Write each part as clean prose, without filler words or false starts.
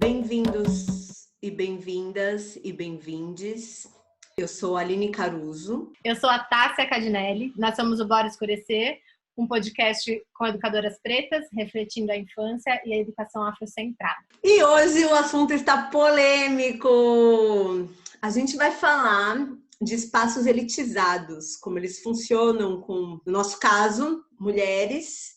Bem-vindos e bem-vindas e bem-vindes. Eu sou a Aline Caruso. Eu sou a Tássia Cadinelli. Nós somos o Bora Escurecer, um podcast com educadoras pretas, refletindo a infância e a educação afrocentrada. E hoje o assunto está polêmico. A gente vai falar de espaços elitizados, como eles funcionam com, no nosso caso, mulheres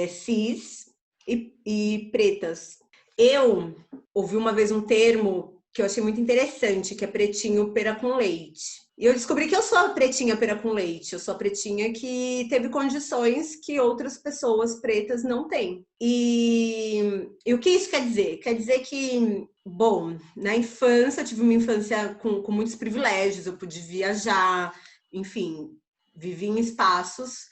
cis e pretas. Eu ouvi uma vez um termo que eu achei muito interessante, que é pretinho pera com leite. E eu descobri que eu sou a pretinha pera com leite. Eu sou a pretinha que teve condições que outras pessoas pretas não têm. E o que isso quer dizer? Quer dizer que, bom, na infância, eu tive uma infância com muitos privilégios. Eu pude viajar, enfim, vivi em espaços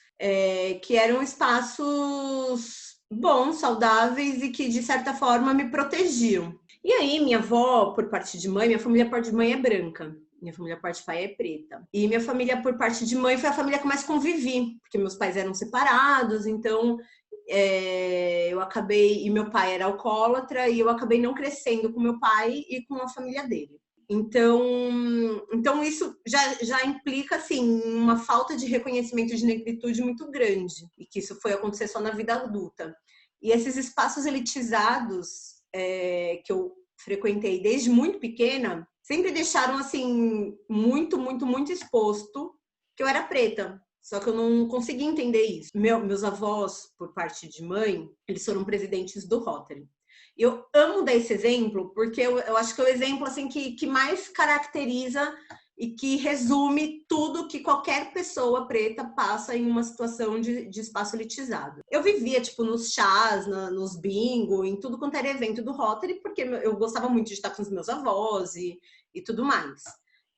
que eram espaços bons, saudáveis e que, de certa forma, me protegiam. E aí, minha avó, por parte de mãe, minha família por parte de mãe é branca. Minha família por parte de pai é preta. E minha família por parte de mãe foi a família que mais convivi, porque meus pais eram separados, então eu acabei... E meu pai era alcoólatra, e eu acabei não crescendo com meu pai e com a família dele. Então isso já implica, assim, uma falta de reconhecimento de negritude muito grande, e que isso foi acontecer só na vida adulta. E esses espaços elitizados que eu frequentei desde muito pequena, sempre deixaram, assim, muito exposto que eu era preta. Só que eu não conseguia entender isso. Meus avós, por parte de mãe, eles foram presidentes do Rotary. Eu amo dar esse exemplo, porque eu acho que é o exemplo assim, que mais caracteriza e que resume tudo que qualquer pessoa preta passa em uma situação de espaço elitizado. Eu vivia, tipo, nos chás, nos bingo, em tudo quanto era evento do Rotary, porque eu gostava muito de estar com os meus avós e tudo mais.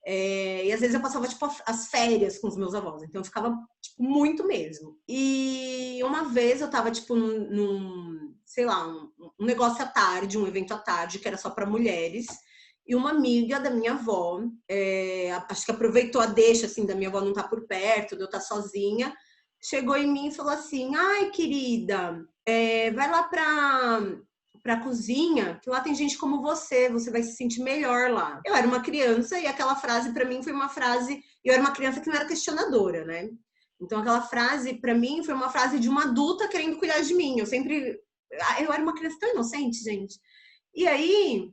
E às vezes eu passava, tipo, as férias com os meus avós, então eu ficava, tipo, muito mesmo. E uma vez eu tava, tipo, sei lá, um negócio à tarde, um evento à tarde, que era só para mulheres, e uma amiga da minha avó, acho que aproveitou a deixa, assim, da minha avó não estar por perto, de eu estar sozinha, chegou em mim e falou assim: ai, querida, vai lá pra cozinha, que lá tem gente como você vai se sentir melhor lá. Eu era uma criança e aquela frase para mim foi uma frase, eu era uma criança que não era questionadora, né? Então aquela frase para mim foi uma frase de uma adulta querendo cuidar de mim. Eu era uma criança tão inocente, gente. E aí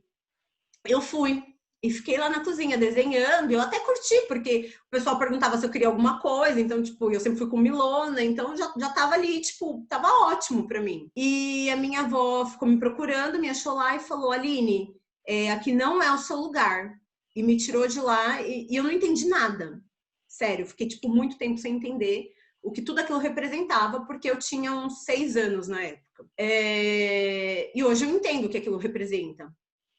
eu fui e fiquei lá na cozinha desenhando, eu até curti, porque o pessoal perguntava se eu queria alguma coisa, então, tipo, eu sempre fui com milona, então já tava ali, tipo, tava ótimo pra mim. E a minha avó ficou me procurando, me achou lá e falou: Aline, aqui não é o seu lugar. E me tirou de lá e eu não entendi nada. Sério, fiquei, tipo, muito tempo sem entender o que tudo aquilo representava, porque eu tinha uns 6 anos na época. E hoje eu entendo o que aquilo representa.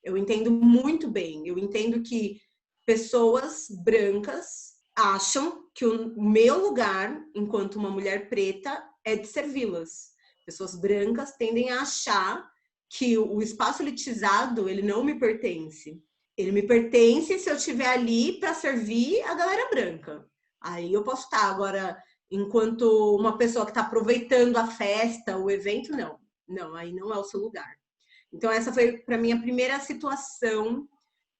Eu entendo muito bem. Eu entendo que pessoas brancas acham que o meu lugar, enquanto uma mulher preta, é de servi-las. Pessoas brancas tendem a achar que o espaço elitizado, ele não me pertence. Ele me pertence se eu estiver ali para servir a galera branca. Aí eu posso estar. Agora, enquanto uma pessoa que está aproveitando a festa, o evento, não. Não, aí não é o seu lugar. Então, essa foi, para mim, a primeira situação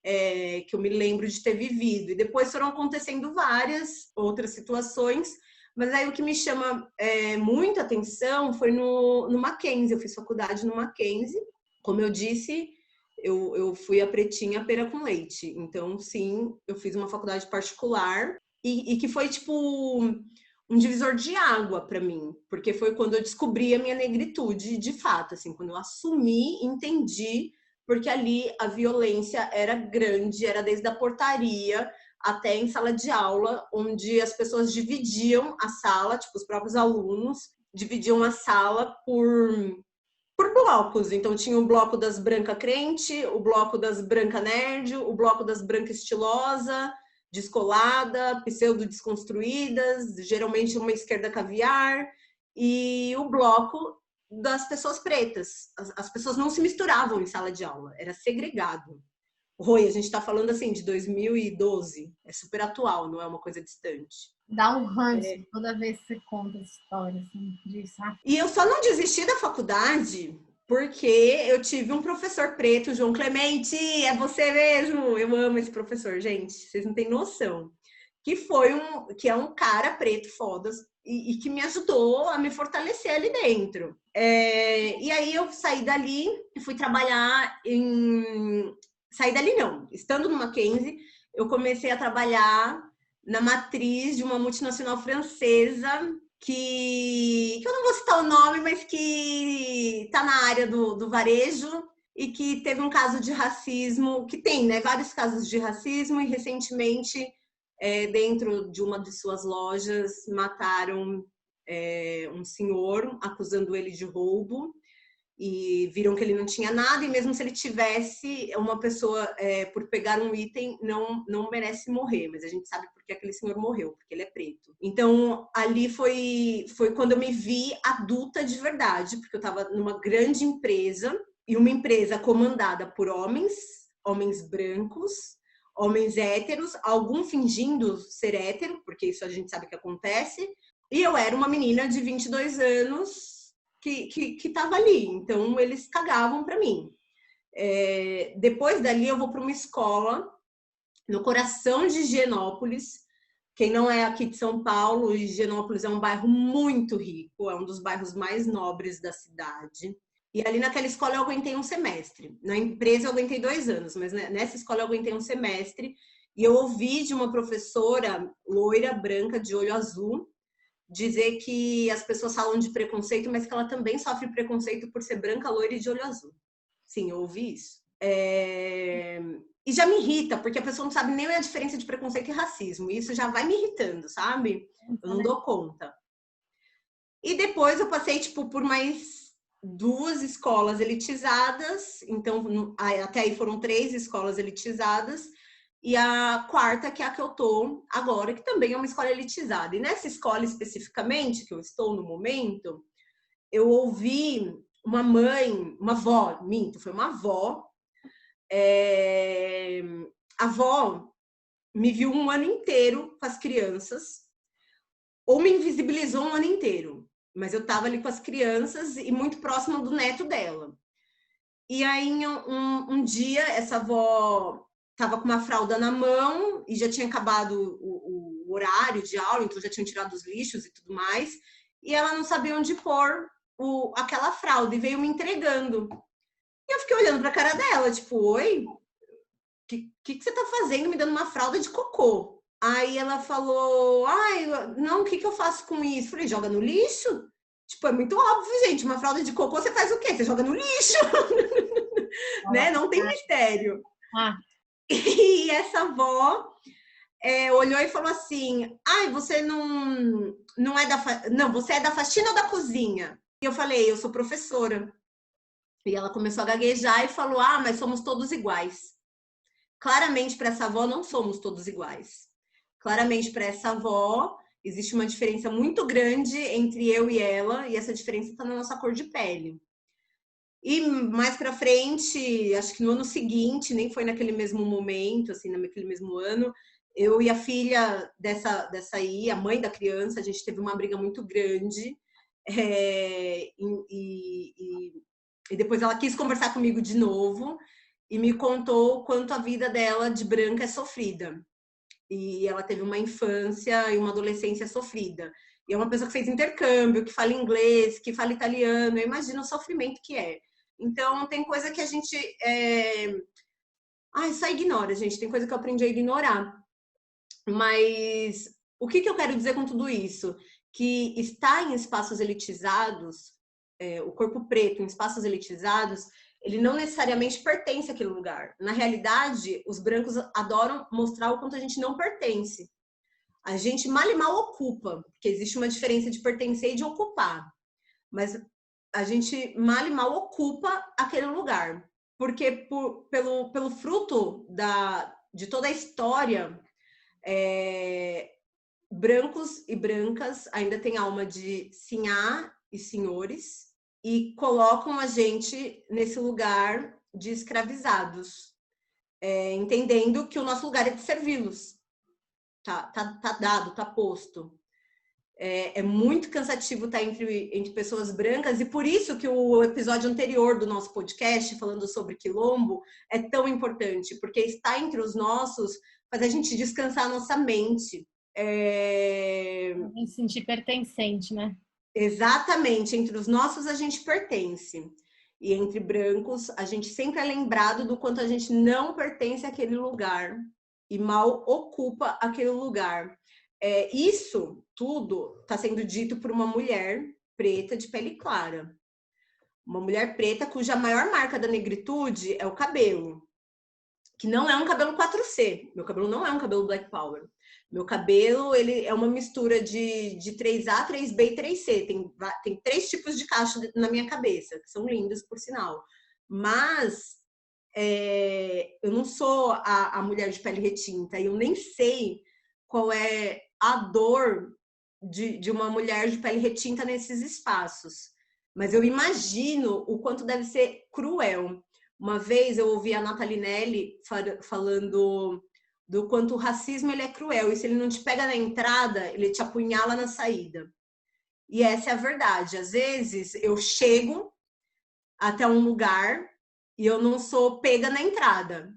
que eu me lembro de ter vivido. E depois foram acontecendo várias outras situações, mas aí o que me chama muita atenção foi no Mackenzie. Eu fiz faculdade no Mackenzie. Como eu disse, eu fui a pretinha pera com leite. Então, sim, eu fiz uma faculdade particular e que foi, tipo, um divisor de água para mim, porque foi quando eu descobri a minha negritude de fato, assim, quando eu assumi, entendi, porque ali a violência era grande, era desde a portaria até em sala de aula, onde as pessoas dividiam a sala, tipo, os próprios alunos dividiam a sala por blocos. Então tinha o bloco das branca crente, o bloco das branca nerd, o bloco das branca estilosa, descolada, pseudo-desconstruídas, geralmente uma esquerda caviar, e o bloco das pessoas pretas. As pessoas não se misturavam em sala de aula, era segregado. Oi, a gente está falando assim de 2012, é super atual, não é uma coisa distante. Dá um ranço toda vez que você conta essa história assim, disso. E eu só não desisti da faculdade porque eu tive um professor preto, João Clemente, é você mesmo. Eu amo esse professor, gente, vocês não têm noção. Que é um cara preto foda e que me ajudou a me fortalecer ali dentro. E aí eu saí dali e fui trabalhar em... Saí dali não, estando no Mackenzie, eu comecei a trabalhar na matriz de uma multinacional francesa que eu não vou citar o nome, mas que está na área do varejo e que teve um caso de racismo, que tem, né, vários casos de racismo, e recentemente, dentro de uma de suas lojas, mataram um senhor, acusando ele de roubo, e viram que ele não tinha nada, e mesmo se ele tivesse, uma pessoa, por pegar um item, não merece morrer, mas a gente sabe por que aquele senhor morreu, porque ele é preto. Então, ali foi quando eu me vi adulta de verdade, porque eu estava numa grande empresa, e uma empresa comandada por homens brancos, homens héteros, algum fingindo ser hétero, porque isso a gente sabe que acontece, e eu era uma menina de 22 anos, que estava ali, então eles cagavam para mim. Depois dali eu vou para uma escola no coração de Higienópolis. Quem não é aqui de São Paulo, Higienópolis é um bairro muito rico, é um dos bairros mais nobres da cidade. E ali naquela escola eu aguentei um semestre. Na empresa eu aguentei 2 anos, mas nessa escola eu aguentei um semestre. E eu ouvi de uma professora loira, branca, de olho azul, dizer que as pessoas falam de preconceito, mas que ela também sofre preconceito por ser branca, loira e de olho azul. Sim, eu ouvi isso. E já me irrita, porque a pessoa não sabe nem a diferença de preconceito e racismo. E isso já vai me irritando, sabe? Eu não dou conta. E depois eu passei, tipo, por mais 2 escolas elitizadas. Então, até aí foram 3 escolas elitizadas. E a quarta, que é a que eu tô agora, que também é uma escola elitizada. E nessa escola especificamente, que eu estou no momento, eu ouvi uma avó, foi uma avó. A avó me viu um ano inteiro com as crianças, ou me invisibilizou um ano inteiro. Mas eu tava ali com as crianças e muito próxima do neto dela. E aí, um dia, essa avó estava com uma fralda na mão e já tinha acabado o horário de aula, então já tinham tirado os lixos e tudo mais, e ela não sabia onde pôr aquela fralda e veio me entregando. E eu fiquei olhando para a cara dela, tipo, oi, o que você tá fazendo me dando uma fralda de cocô? Aí ela falou, ai, não, o que eu faço com isso? Falei, joga no lixo? Tipo, é muito óbvio, gente, uma fralda de cocô você faz o quê? Você joga no lixo, né? Não tem mistério. E essa avó olhou e falou assim, ai, você não é não, você é da faxina ou da cozinha? E eu falei, eu sou professora. E ela começou a gaguejar e falou, mas somos todos iguais. Claramente, para essa avó, não somos todos iguais. Claramente, para essa avó, existe uma diferença muito grande entre eu e ela, e essa diferença está na nossa cor de pele. E mais para frente, acho que no ano seguinte, nem foi naquele mesmo momento, assim, naquele mesmo ano, eu e a filha dessa aí, a mãe da criança, a gente teve uma briga muito grande. E depois ela quis conversar comigo de novo e me contou o quanto a vida dela de branca é sofrida. E ela teve uma infância e uma adolescência sofrida. E é uma pessoa que fez intercâmbio, que fala inglês, que fala italiano. Eu imagino o sofrimento que é. Então, tem coisa que a gente... só ignora, gente. Tem coisa que eu aprendi a ignorar. Mas o que eu quero dizer com tudo isso? Que estar em espaços elitizados, o corpo preto em espaços elitizados, ele não necessariamente pertence àquele lugar. Na realidade, os brancos adoram mostrar o quanto a gente não pertence. A gente mal e mal ocupa, porque existe uma diferença de pertencer e de ocupar. Mas a gente mal e mal ocupa aquele lugar. Porque pelo fruto de toda a história, brancos e brancas ainda têm alma de sinhá e senhores, e colocam a gente nesse lugar de escravizados, entendendo que o nosso lugar é de servi-los. Tá dado, tá posto. É muito cansativo estar entre pessoas brancas, e por isso que o episódio anterior do nosso podcast, falando sobre quilombo, é tão importante, porque estar entre os nossos faz a gente descansar a nossa mente. Me sentir pertencente, né? Exatamente, entre os nossos a gente pertence. E entre brancos, a gente sempre é lembrado do quanto a gente não pertence àquele lugar e mal ocupa aquele lugar. Isso tudo está sendo dito por uma mulher preta de pele clara. Uma mulher preta cuja maior marca da negritude é o cabelo, que não é um cabelo 4C. Meu cabelo não é um cabelo Black Power. Meu cabelo, ele é uma mistura de 3A, 3B e 3C. Tem 3 tipos de cacho na minha cabeça, que são lindos, por sinal. Mas eu não sou a mulher de pele retinta, e eu nem sei qual é a dor de uma mulher de pele retinta nesses espaços. Mas eu imagino o quanto deve ser cruel. Uma vez eu ouvi a Nathalie Nelly falando do quanto o racismo ele é cruel, e se ele não te pega na entrada, ele te apunhala na saída. E essa é a verdade. Às vezes eu chego até um lugar e eu não sou pega na entrada,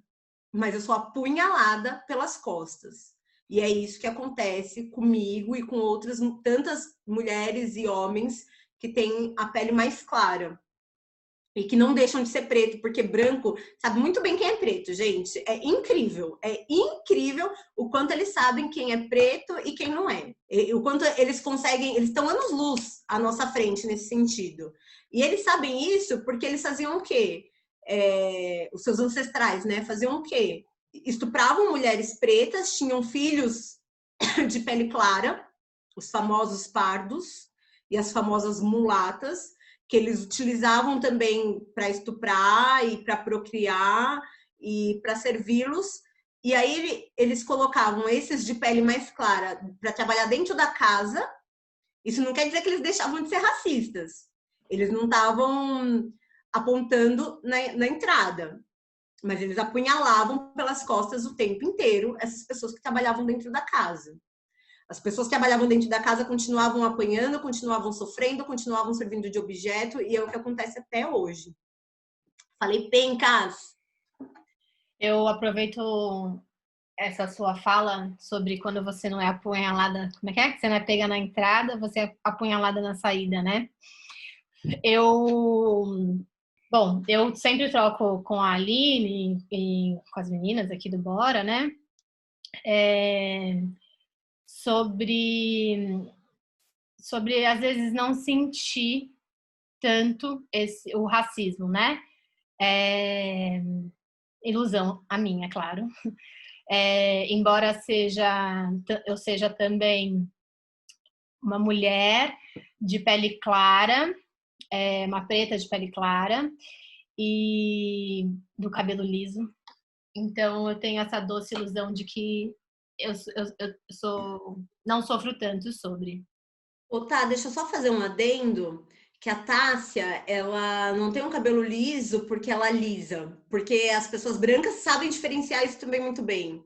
mas eu sou apunhalada pelas costas. E é isso que acontece comigo e com outras tantas mulheres e homens que têm a pele mais clara e que não deixam de ser preto, porque branco sabe muito bem quem é preto, gente. É incrível o quanto eles sabem quem é preto e quem não é. E o quanto eles conseguem, eles estão anos-luz à nossa frente nesse sentido. E eles sabem isso porque eles faziam o quê? Os seus ancestrais, né? Faziam o quê? Estupravam mulheres pretas, tinham filhos de pele clara, os famosos pardos e as famosas mulatas, que eles utilizavam também para estuprar e para procriar e para servi-los. E aí eles colocavam esses de pele mais clara para trabalhar dentro da casa. Isso não quer dizer que eles deixavam de ser racistas. Eles não estavam apontando na entrada, mas eles apunhalavam pelas costas o tempo inteiro essas pessoas que trabalhavam dentro da casa. As pessoas que trabalhavam dentro da casa continuavam apanhando, continuavam sofrendo, continuavam servindo de objeto, e é o que acontece até hoje. Falei pencas. Eu aproveito essa sua fala sobre quando você não é apunhalada, como é que é? Você não é pega na entrada, você é apunhalada na saída, né? Bom, eu sempre troco com a Aline e com as meninas aqui do Bora, né? Sobre às vezes não sentir tanto o racismo, né? Ilusão a minha, é claro. Embora eu seja também uma mulher de pele clara, uma preta de pele clara e do cabelo liso. Então eu tenho essa doce ilusão de que eu não sofro tanto sobre. Tá, deixa eu só fazer um adendo, que a Tássia, ela não tem um cabelo liso porque ela lisa, porque as pessoas brancas sabem diferenciar isso também muito bem.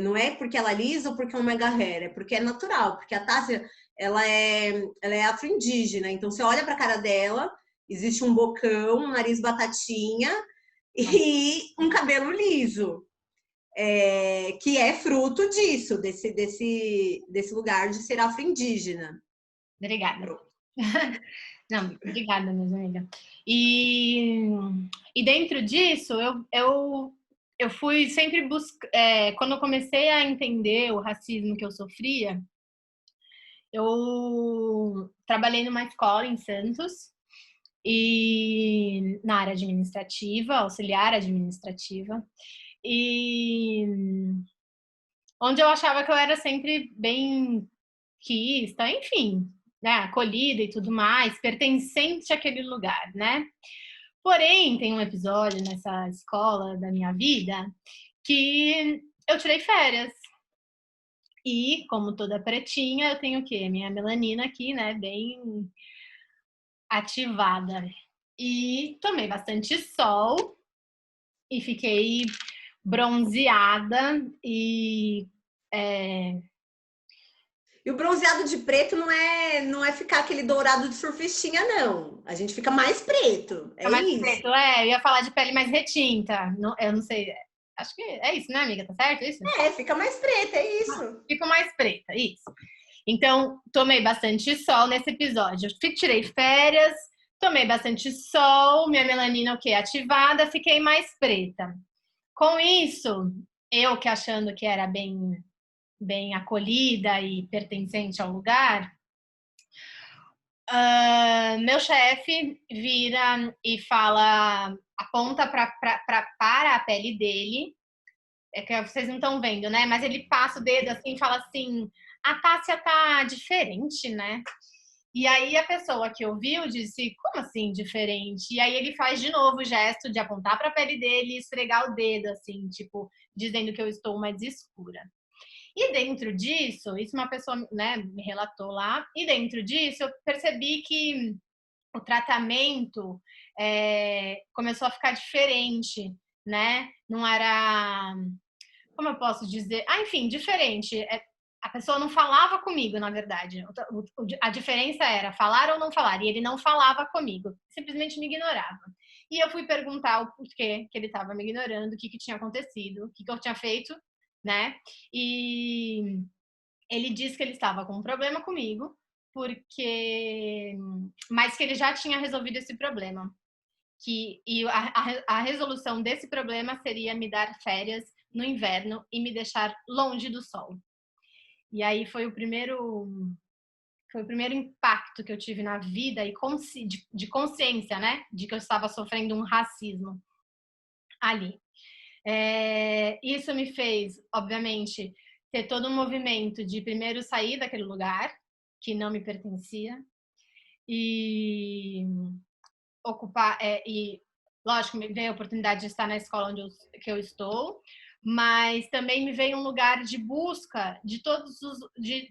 Não é porque ela lisa ou porque é um mega hair, é porque é natural, porque a Tássia, ela é afro-indígena, então você olha pra cara dela, existe um bocão, um nariz batatinha e um cabelo liso. Que é fruto disso, desse lugar de ser afro-indígena. Obrigada. Não, obrigada, minha amiga. E dentro disso, eu fui sempre buscar. Quando eu comecei a entender o racismo que eu sofria, eu trabalhei numa escola em Santos e na área administrativa, auxiliar administrativa, e onde eu achava que eu era sempre bem quista, enfim, né, acolhida e tudo mais, pertencente àquele lugar, né? Porém, tem um episódio nessa escola da minha vida que eu tirei férias. E, como toda pretinha, eu tenho o quê? Minha melanina aqui, né, bem ativada. E tomei bastante sol e fiquei bronzeada e E o bronzeado de preto não é ficar aquele dourado de surfistinha, não. A gente fica mais preto. É Fica mais isso. preto, eu ia falar de pele mais retinta. Não, eu não sei. Acho que é isso, né, amiga? Tá certo isso? É, fica mais preta, é isso. Fico mais preta, isso. Então, tomei bastante sol nesse episódio. Tirei férias, tomei bastante sol, minha melanina o quê? Ativada, fiquei mais preta. Com isso, eu que achando que era bem acolhida e pertencente ao lugar, meu chefe vira e fala, aponta para a pele dele, é que vocês não estão vendo, né? Mas ele passa o dedo assim e fala assim: a Tássia tá diferente, né? E aí a pessoa que ouviu disse: como assim diferente? E aí ele faz de novo o gesto de apontar para a pele dele e esfregar o dedo, assim, tipo, dizendo que eu estou mais escura. E dentro disso, isso uma pessoa, né, me relatou lá, e dentro disso eu percebi que o tratamento começou a ficar diferente, né? Não era, como eu posso dizer? Enfim, diferente. A pessoa não falava comigo, na verdade. A diferença era falar ou não falar. E ele não falava comigo, simplesmente me ignorava. E eu fui perguntar o porquê que ele estava me ignorando, o que tinha acontecido, o que eu tinha feito, né? E ele disse que ele estava com um problema comigo, mas que ele já tinha resolvido esse problema. E a resolução desse problema seria me dar férias no inverno e me deixar longe do sol. E aí foi o primeiro impacto que eu tive na vida e de consciência, né, de que eu estava sofrendo um racismo ali. Isso me fez, obviamente, ter todo um movimento de primeiro sair daquele lugar que não me pertencia e ocupar e lógico me veio a oportunidade de estar na escola que eu estou, mas também me veio um lugar de busca de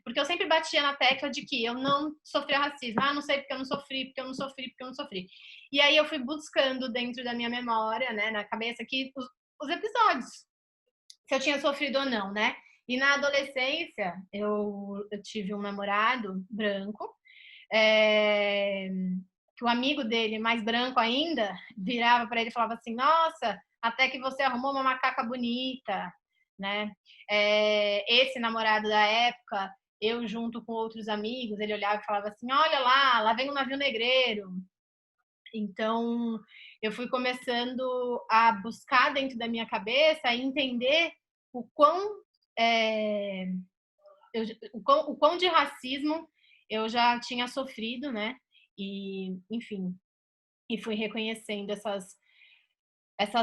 porque eu sempre batia na tecla de que eu não sofria racismo. Não sei porque eu não sofri, porque eu não sofri, porque eu não sofri. E aí eu fui buscando dentro da minha memória, né, na cabeça aqui os episódios, se eu tinha sofrido ou não, né? E na adolescência eu tive um namorado branco, que o amigo dele, mais branco ainda, virava para ele e falava assim: nossa, até que você arrumou uma macaca bonita, né? Esse namorado da época, eu junto com outros amigos, ele olhava e falava assim: olha lá vem um navio negreiro. Então, eu fui começando a buscar dentro da minha cabeça e entender o quão de racismo eu já tinha sofrido, né? E, enfim, e fui reconhecendo essas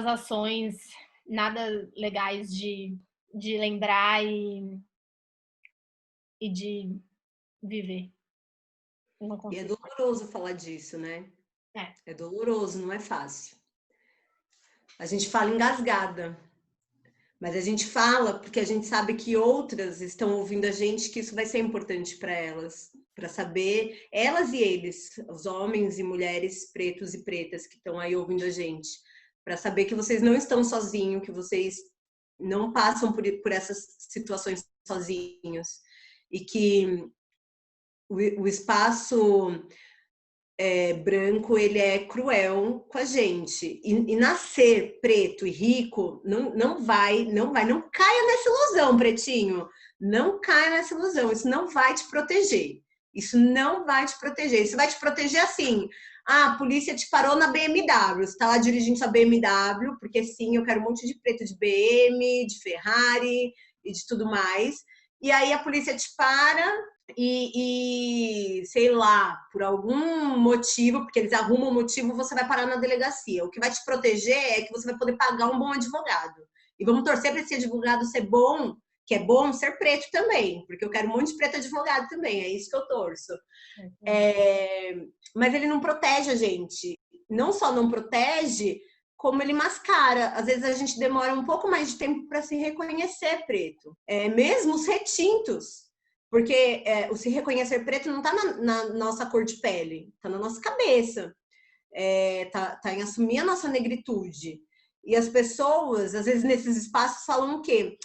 ações nada legais de lembrar e de viver. E é doloroso falar disso, né? É. É doloroso, não é fácil. A gente fala engasgada, mas a gente fala porque a gente sabe que outras estão ouvindo a gente, que isso vai ser importante para elas, para saber, elas e eles, os homens e mulheres pretos e pretas que estão aí ouvindo a gente, para saber que vocês não estão sozinhos, que vocês não passam por essas situações sozinhos e que o espaço branco, ele é cruel com a gente. E nascer preto e rico não caia nessa ilusão, pretinho. Não caia nessa ilusão. Isso não vai te proteger. Isso não vai te proteger. Isso vai te proteger assim. A polícia te parou na BMW. Você está lá dirigindo sua BMW, porque sim, eu quero um monte de preto de BM, de Ferrari e de tudo mais. E aí a polícia te para sei lá, por algum motivo, porque eles arrumam um motivo, você vai parar na delegacia. O que vai te proteger é que você vai poder pagar um bom advogado. E vamos torcer para esse advogado ser bom, que é bom ser preto também, porque eu quero um monte de preto advogado também, é isso que eu torço. Mas ele não protege a gente. Não só não protege, como ele mascara. Às vezes a gente demora um pouco mais de tempo para se reconhecer preto. Mesmo os retintos. Porque o se reconhecer preto não está na nossa cor de pele, está na nossa cabeça, tá em assumir a nossa negritude. E as pessoas, às vezes, nesses espaços falam o quê?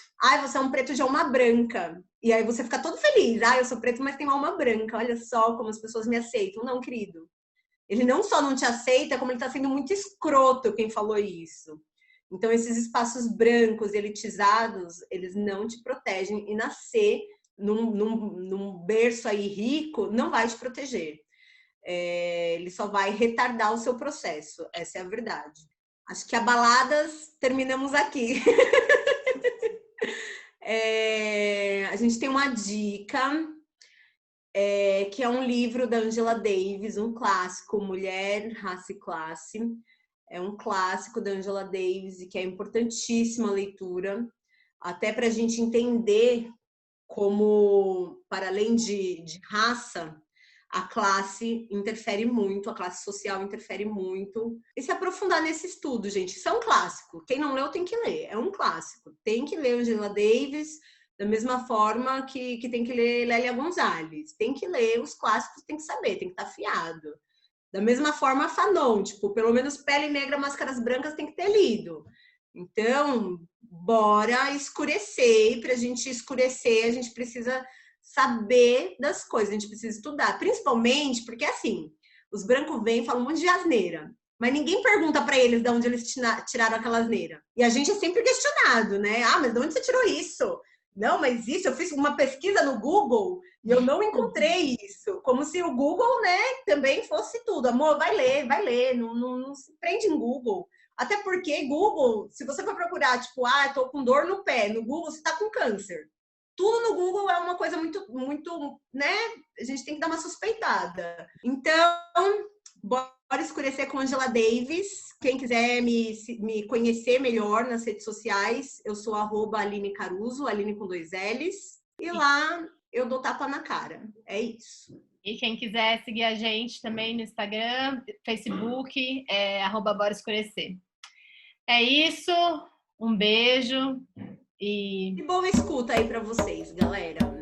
Você é um preto de alma branca. E aí você fica todo feliz. Ah, eu sou preto, mas tenho alma branca. Olha só como as pessoas me aceitam. Não, querido. Ele não só não te aceita, como ele tá sendo muito escroto quem falou isso. Então, esses espaços brancos, elitizados, eles não te protegem. E nascer num berço aí rico não vai te proteger. Ele só vai retardar o seu processo. Essa é a verdade. Acho que abaladas, terminamos aqui. A gente tem uma dica, que é um livro da Angela Davis, um clássico, Mulher, Raça e Classe. É um clássico da Angela Davis e que é importantíssima a leitura, até para a gente entender como, para além de raça, a classe interfere muito, a classe social interfere muito. E se aprofundar nesse estudo, gente, isso é um clássico. Quem não leu tem que ler, é um clássico. Tem que ler Angela Davis, da mesma forma que tem que ler Lélia Gonzalez. Tem que ler os clássicos, tem que saber, tem que estar afiado. Da mesma forma, Fanon, tipo, pelo menos Pele Negra, Máscaras Brancas tem que ter lido. Então, bora escurecer. E para a gente escurecer, a gente precisa saber das coisas, a gente precisa estudar. Principalmente porque, assim, os brancos vêm e falam um monte de asneira. Mas ninguém pergunta para eles de onde eles tiraram aquela asneira. E a gente é sempre questionado, né? Ah, mas de onde você tirou isso? Não, mas isso, eu fiz uma pesquisa no Google e eu não encontrei isso. Como se o Google, né, também fosse tudo. Amor, vai ler, não se prende em Google. Até porque Google, se você for procurar, tipo, tô com dor no pé, no Google você tá com câncer. Tudo no Google é uma coisa muito, né? A gente tem que dar uma suspeitada. Então, bora escurecer com Angela Davis. Quem quiser me conhecer melhor nas redes sociais, eu sou @Aline Caruso, Aline com 2 L's. E lá eu dou tapa na cara. É isso. E quem quiser seguir a gente também no Instagram, Facebook, @Bora Escurecer. É isso. Um beijo. E boa escuta aí para vocês, galera.